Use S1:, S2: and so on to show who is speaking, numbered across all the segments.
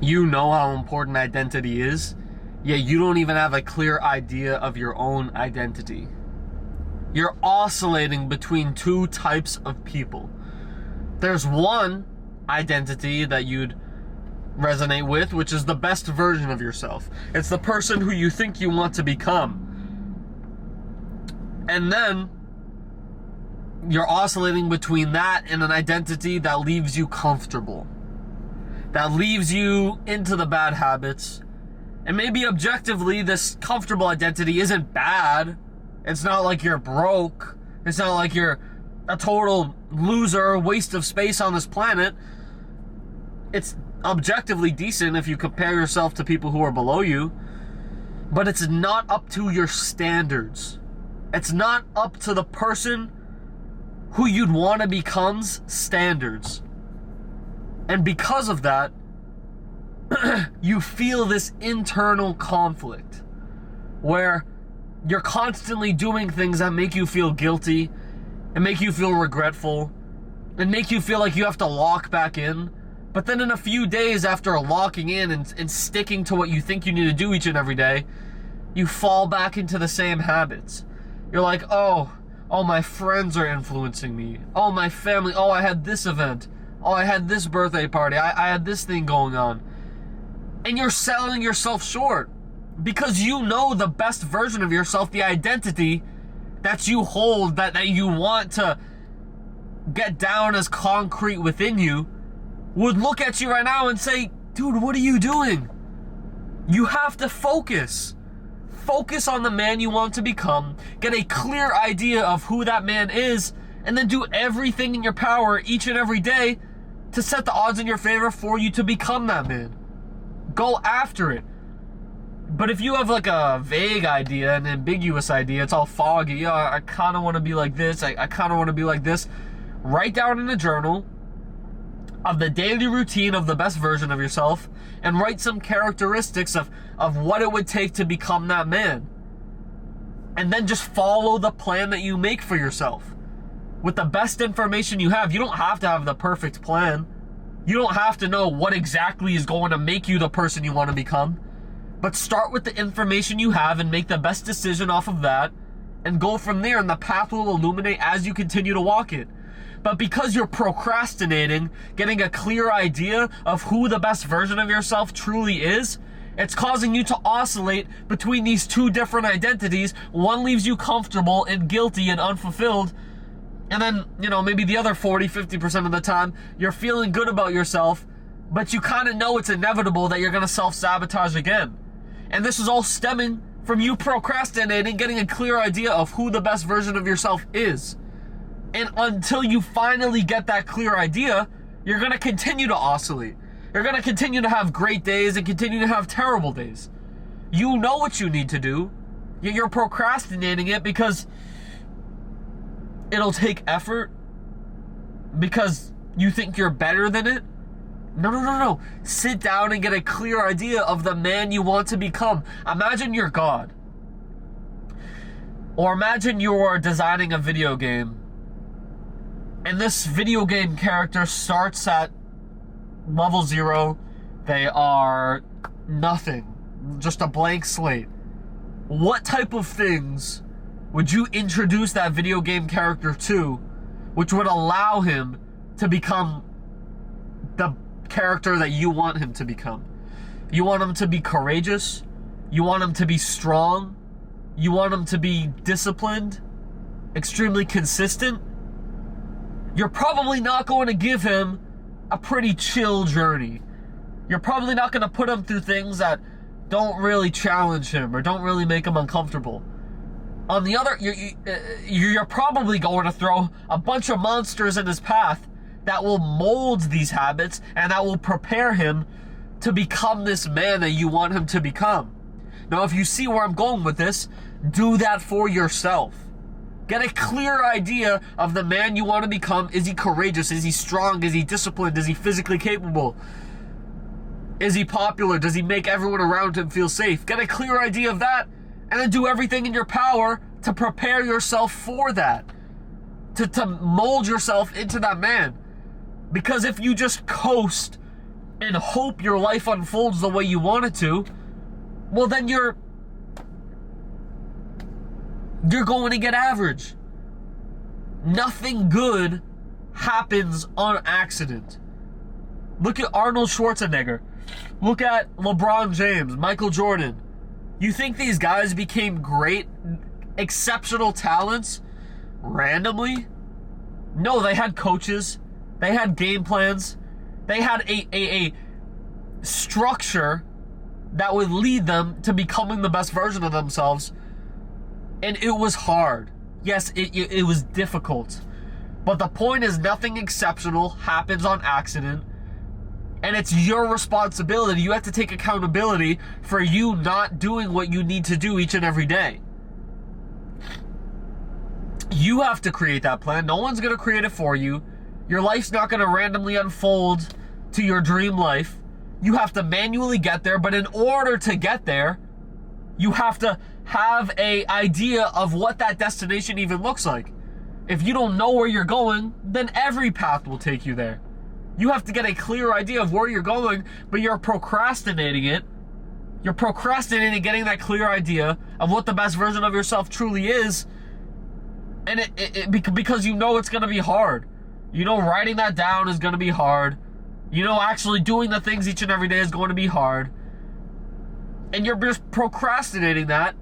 S1: You know how important identity is, yet you don't even have a clear idea of your own identity. You're oscillating between two types of people. There's one identity that you'd resonate with, which is the best version of yourself. It's the person who you think you want to become. And then you're oscillating between that and an identity that leaves you comfortable, that leaves you into the bad habits. And maybe objectively, this comfortable identity isn't bad. It's not like you're broke. It's not like you're a total loser, waste of space on this planet. It's objectively decent if you compare yourself to people who are below you, but it's not up to your standards. It's not up to the person who you'd want to become's standards. And because of that, you feel this internal conflict where you're constantly doing things that make you feel guilty and make you feel regretful and make you feel like you have to lock back in. But then in a few days after locking in and sticking to what you think you need to do each and every day, you fall back into the same habits. You're like, oh, my friends are influencing me. Oh, my family. Oh, I had this event. Oh, I had this birthday party. I had this thing going on. And you're selling yourself short because you know the best version of yourself, the identity that you hold, that you want to get down as concrete within you, would look at you right now and say, dude, what are you doing? You have to focus. Focus on the man you want to become, get a clear idea of who that man is, and then do everything in your power each and every day to set the odds in your favor for you to become that man. Go after it. But if you have like a vague idea, an ambiguous idea, it's all foggy, I kind of want to be like this, I kind of want to be like this, write down in a journal of the daily routine of the best version of yourself and write some characteristics of what it would take to become that man. And then just follow the plan that you make for yourself with the best information you have. You don't have to have the perfect plan. You don't have to know what exactly is going to make you the person you want to become. But start with the information you have and make the best decision off of that and go from there, and the path will illuminate as you continue to walk it. But because you're procrastinating, getting a clear idea of who the best version of yourself truly is, it's causing you to oscillate between these two different identities. One leaves you comfortable and guilty and unfulfilled. And then, maybe the other 40-50% of the time, you're feeling good about yourself, but you kind of know it's inevitable that you're going to self-sabotage again. And this is all stemming from you procrastinating, getting a clear idea of who the best version of yourself is. And until you finally get that clear idea, you're going to continue to oscillate. You're going to continue to have great days and continue to have terrible days. You know what you need to do. You're procrastinating it because it'll take effort, because you think you're better than it. No. Sit down and get a clear idea of the man you want to become. Imagine you're God. Or imagine you're designing a video game. And this video game character starts at level 0. They are nothing. Just a blank slate. What type of things would you introduce that video game character to, which would allow him to become the character that you want him to become? You want him to be courageous. You want him to be strong. You want him to be disciplined, extremely consistent. You're probably not going to give him a pretty chill journey. You're probably not going to put him through things that don't really challenge him or don't really make him uncomfortable. On the other, you're probably going to throw a bunch of monsters in his path that will mold these habits and that will prepare him to become this man that you want him to become. Now, if you see where I'm going with this, do that for yourself. Get a clear idea of the man you want to become. Is he courageous? Is he strong? Is he disciplined? Is he physically capable? Is he popular? Does he make everyone around him feel safe? Get a clear idea of that, and then do everything in your power to prepare yourself for that. To mold yourself into that man. Because if you just coast and hope your life unfolds the way you want it to, well, then you're going to get average. Nothing good happens on accident. Look at Arnold Schwarzenegger. Look at LeBron James, Michael Jordan. You think these guys became great, exceptional talents randomly? No, they had coaches. They had game plans. They had a structure that would lead them to becoming the best version of themselves. And it was hard. Yes, it was difficult. But the point is, nothing exceptional happens on accident. And it's your responsibility. You have to take accountability for you not doing what you need to do each and every day. You have to create that plan. No one's going to create it for you. Your life's not going to randomly unfold to your dream life. You have to manually get there. But in order to get there, you have to have an idea of what that destination even looks like. If you don't know where you're going, then every path will take you there. You have to get a clear idea of where you're going, but you're procrastinating it. You're procrastinating getting that clear idea of what the best version of yourself truly is. And because you know it's going to be hard. You know writing that down is going to be hard. You know actually doing the things each and every day is going to be hard. And you're just procrastinating that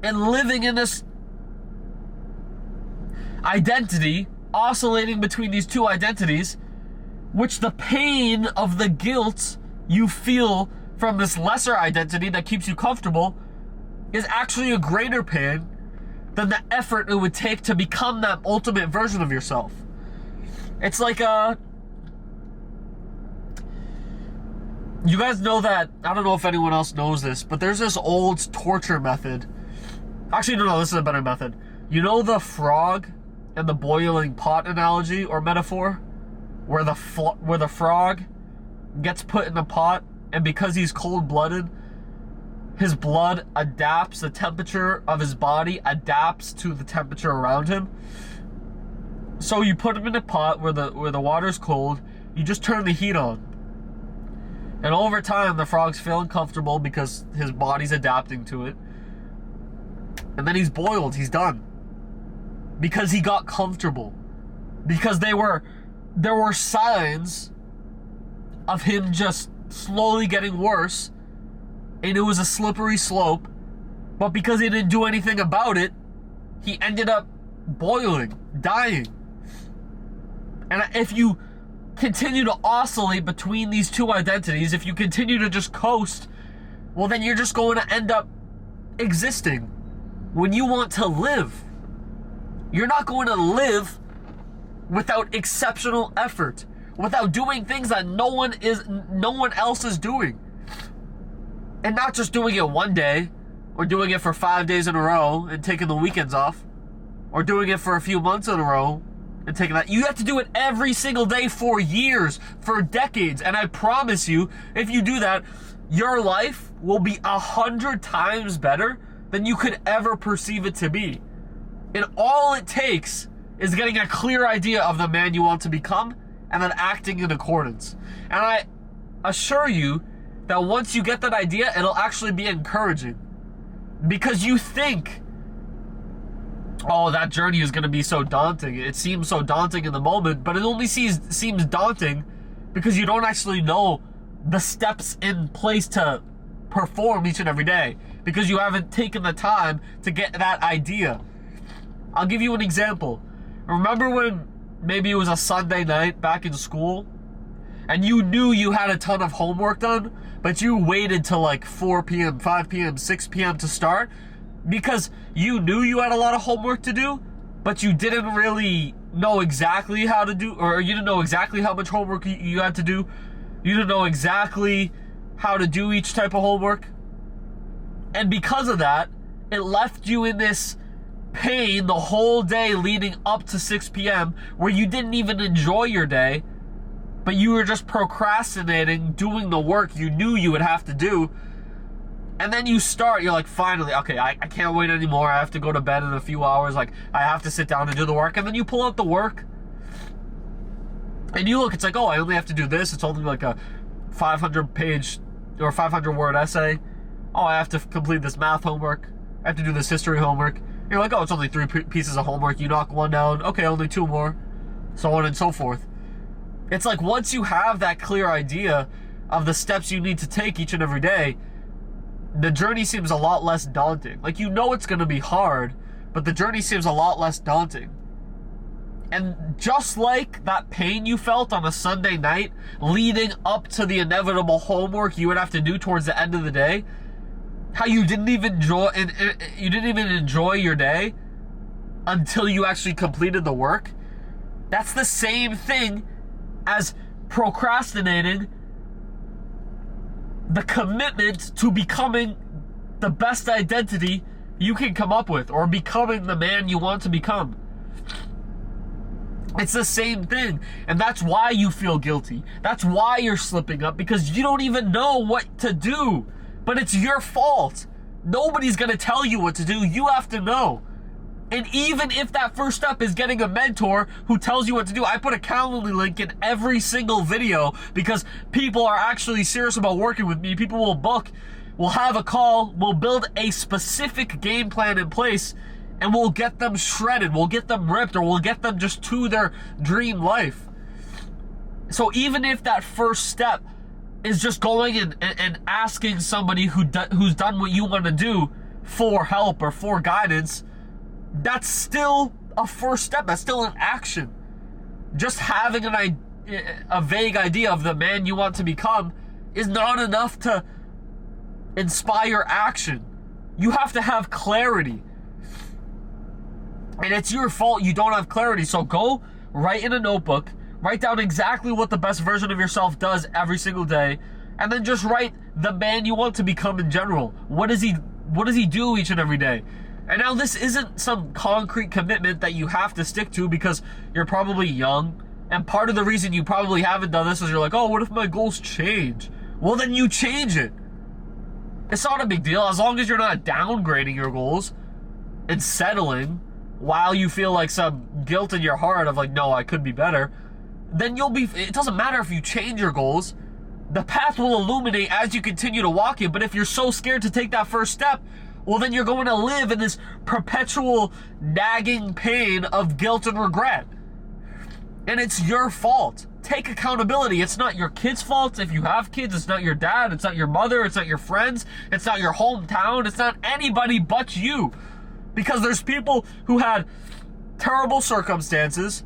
S1: and living in this identity, oscillating between these two identities, which the pain of the guilt you feel from this lesser identity that keeps you comfortable is actually a greater pain than the effort it would take to become that ultimate version of yourself. It's like you guys know that, I don't know if anyone else knows this, but there's this old torture method. Actually, no, this is a better method. You know the frog and the boiling pot analogy or metaphor? Where the frog gets put in a pot, and because he's cold-blooded, his blood adapts, the temperature of his body adapts to the temperature around him. So you put him in a pot where the water's cold, you just turn the heat on. And over time, the frog's feeling comfortable because his body's adapting to it. And then he's boiled, he's done. Because he got comfortable. Because there were signs of him just slowly getting worse, and it was a slippery slope, but because he didn't do anything about it, he ended up boiling, dying. And if you continue to oscillate between these two identities, if you continue to just coast, well, then you're just going to end up existing. When you want to live, you're not going to live without exceptional effort, without doing things that no one else is doing. And not just doing it one day, or doing it for 5 days in a row and taking the weekends off, or doing it for a few months in a row and taking that. You have to do it every single day for years, for decades. And I promise you, if you do that, your life will be 100 times better than you could ever perceive it to be. And all it takes is getting a clear idea of the man you want to become and then acting in accordance. And I assure you that once you get that idea, it'll actually be encouraging. Because you think, oh, that journey is going to be so daunting. It seems so daunting in the moment, but it only seems daunting because you don't actually know the steps in place to perform each and every day. Because you haven't taken the time to get that idea. I'll give you an example. Remember when maybe it was a Sunday night back in school and you knew you had a ton of homework done, but you waited till like 4 p.m., 5 p.m., 6 p.m. to start because you knew you had a lot of homework to do, but you didn't really know exactly how to do, or you didn't know exactly how much homework you had to do. You didn't know exactly how to do each type of homework. And because of that, it left you in this pain the whole day leading up to 6 p.m. where you didn't even enjoy your day, but you were just procrastinating doing the work you knew you would have to do. And then you start, you're like, finally, okay, I can't wait anymore. I have to go to bed in a few hours. Like, I have to sit down and do the work. And then you pull out the work and you look, it's like, oh, I only have to do this. It's only like a 500 page or 500 word essay. Oh, I have to complete this math homework. I have to do this history homework. You're like, oh, it's only 3 pieces of homework. You knock one down. Okay, only 2 more. So on and so forth. It's like once you have that clear idea of the steps you need to take each and every day, the journey seems a lot less daunting. Like, you know it's going to be hard, but the journey seems a lot less daunting. And just like that pain you felt on a Sunday night leading up to the inevitable homework you would have to do towards the end of the day, how you didn't even enjoy your day until you actually completed the work, that's the same thing as procrastinating the commitment to becoming the best identity you can come up with, or becoming the man you want to become. It's the same thing, and that's why you feel guilty. That's why you're slipping up, because you don't even know what to do. But it's your fault. Nobody's gonna tell you what to do. You have to know. And even if that first step is getting a mentor who tells you what to do, I put a Calendly link in every single video because people are actually serious about working with me. People will book, we'll have a call, we'll build a specific game plan in place, and we'll get them shredded, we'll get them ripped, or we'll get them just to their dream life. So even if that first step is just going and asking somebody who's done what you want to do for help or for guidance, that's still a first step. That's still an action. Just having a vague idea of the man you want to become is not enough to inspire action. You have to have clarity. And it's your fault you don't have clarity. So go write in a notebook, write down exactly what the best version of yourself does every single day, and then just write the man you want to become in general. What does he do each and every day? And now this isn't some concrete commitment that you have to stick to because you're probably young, and part of the reason you probably haven't done this is you're like, oh, what if my goals change? Well, then you change it. It's not a big deal as long as you're not downgrading your goals and settling while you feel like some guilt in your heart of like, no, I could be better. Then it doesn't matter if you change your goals. The path will illuminate as you continue to walk it. But if you're so scared to take that first step, well, then you're going to live in this perpetual nagging pain of guilt and regret. And it's your fault. Take accountability. It's not your kid's fault. If you have kids, it's not your dad, it's not your mother, it's not your friends, it's not your hometown, it's not anybody but you. Because there's people who had terrible circumstances,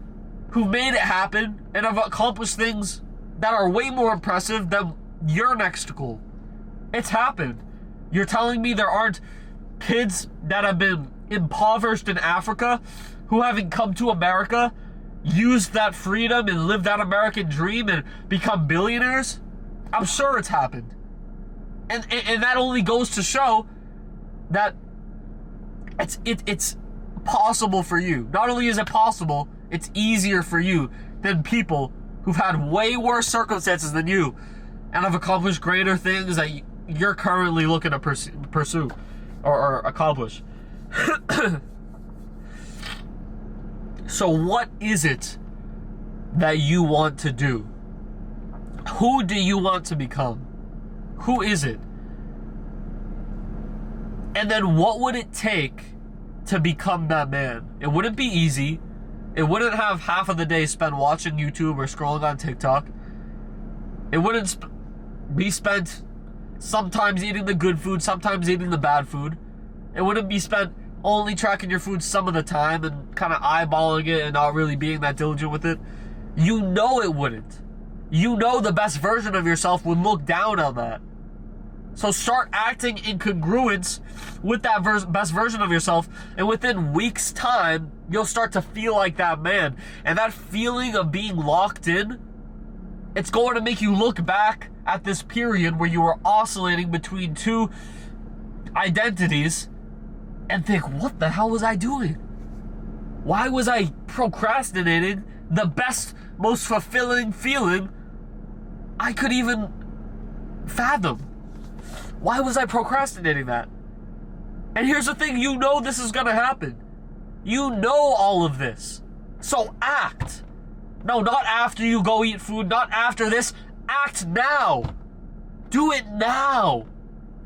S1: who made it happen, and have accomplished things that are way more impressive than your next goal. It's happened. You're telling me there aren't kids that have been impoverished in Africa who haven't come to America, used that freedom and lived that American dream and become billionaires? I'm sure it's happened. And that only goes to show that it's possible for you. Not only is it possible, it's easier for you than people who've had way worse circumstances than you and have accomplished greater things that you're currently looking to pursue or accomplish. So what is it that you want to do? Who do you want to become? Who is it? And then what would it take to become that man? It wouldn't be easy. It wouldn't have half of the day spent watching YouTube or scrolling on TikTok. It wouldn't be spent sometimes eating the good food, sometimes eating the bad food. It wouldn't be spent only tracking your food some of the time and kind of eyeballing it and not really being that diligent with it. You know it wouldn't. You know the best version of yourself would look down on that. So start acting in congruence with that best version of yourself, and within weeks' time, you'll start to feel like that man. And that feeling of being locked in, it's going to make you look back at this period where you were oscillating between two identities and think, what the hell was I doing? Why was I procrastinating the best, most fulfilling feeling I could even fathom? Why was I procrastinating that? And here's the thing, you know this is gonna happen. You know all of this. So act. No, not after you go eat food, not after this. Act now. Do it now.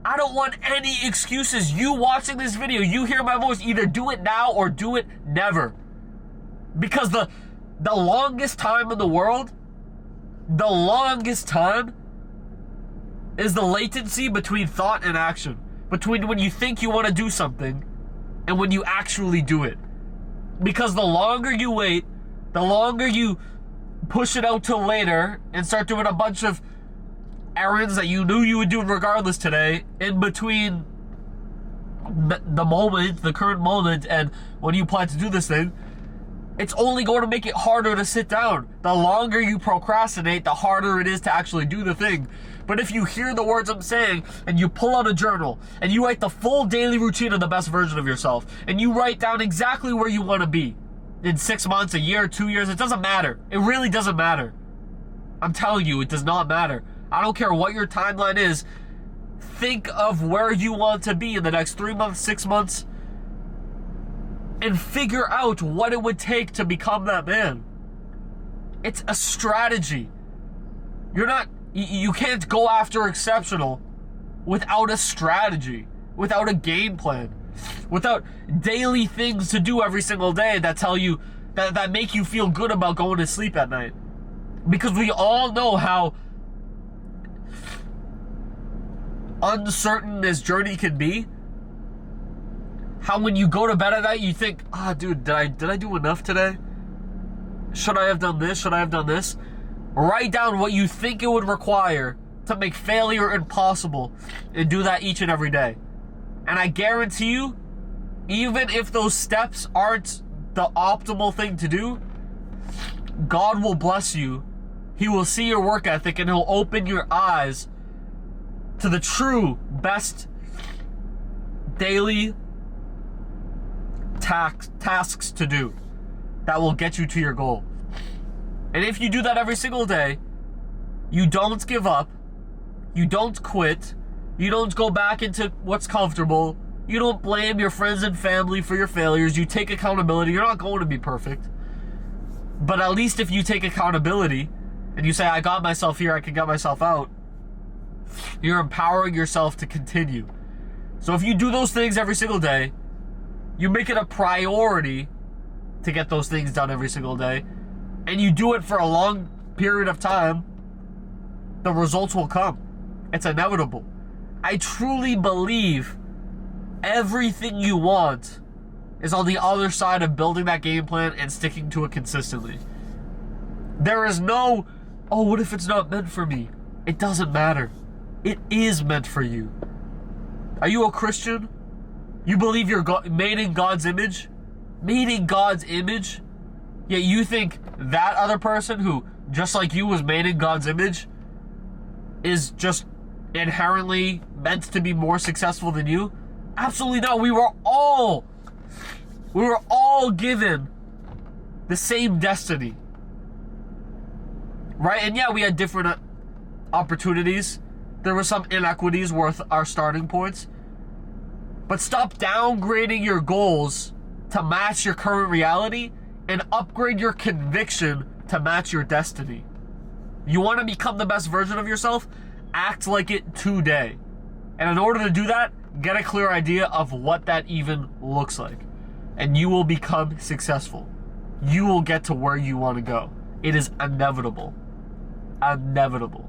S1: I don't want any excuses. You watching this video, you hear my voice, either do it now or do it never. Because the longest time in the world, the longest time is the latency between thought and action. Between when you think you want to do something and when you actually do it. Because the longer you wait, the longer you push it out till later and start doing a bunch of errands that you knew you would do regardless today, in between the moment, the current moment, and when you plan to do this thing, it's only going to make it harder to sit down. The longer you procrastinate, the harder it is to actually do the thing. But if you hear the words I'm saying, and you pull out a journal, and you write the full daily routine of the best version of yourself, and you write down exactly where you want to be in 6 months, a year, 2 years, it doesn't matter. It really doesn't matter. I'm telling you, it does not matter. I don't care what your timeline is. Think of where you want to be in the next 3 months, 6 months, and figure out what it would take to become that man. It's a strategy. You can't go after exceptional without a strategy, without a game plan, without daily things to do every single day that tell you, that make you feel good about going to sleep at night. Because we all know how uncertain this journey can be. How when you go to bed at night, you think, dude, did I do enough today? Should I have done this? Should I have done this? Write down what you think it would require to make failure impossible and do that each and every day. And I guarantee you, even if those steps aren't the optimal thing to do, God will bless you. He will see your work ethic and He'll open your eyes to the true best daily tasks to do that will get you to your goal. And if you do that every single day, you don't give up, you don't quit, you don't go back into what's comfortable, you don't blame your friends and family for your failures, you take accountability. You're not going to be perfect, but at least if you take accountability and you say, I got myself here, I can get myself out, you're empowering yourself to continue. So if you do those things every single day, you make it a priority to get those things done every single day, and you do it for a long period of time, the results will come. It's inevitable. I truly believe everything you want is on the other side of building that game plan and sticking to it consistently. There is no, what if it's not meant for me? It doesn't matter. It is meant for you. Are you a Christian? You believe you're made in God's image? Made in God's image? Yet you think that other person who, just like you, was made in God's image is just inherently meant to be more successful than you? Absolutely not. We were all given the same destiny. Right? And yeah, we had different opportunities. There were some inequities worth our starting points. But stop downgrading your goals to match your current reality and upgrade your conviction to match your destiny. You want to become the best version of yourself? Act like it today. And in order to do that, get a clear idea of what that even looks like. And you will become successful. You will get to where you want to go. It is inevitable. Inevitable.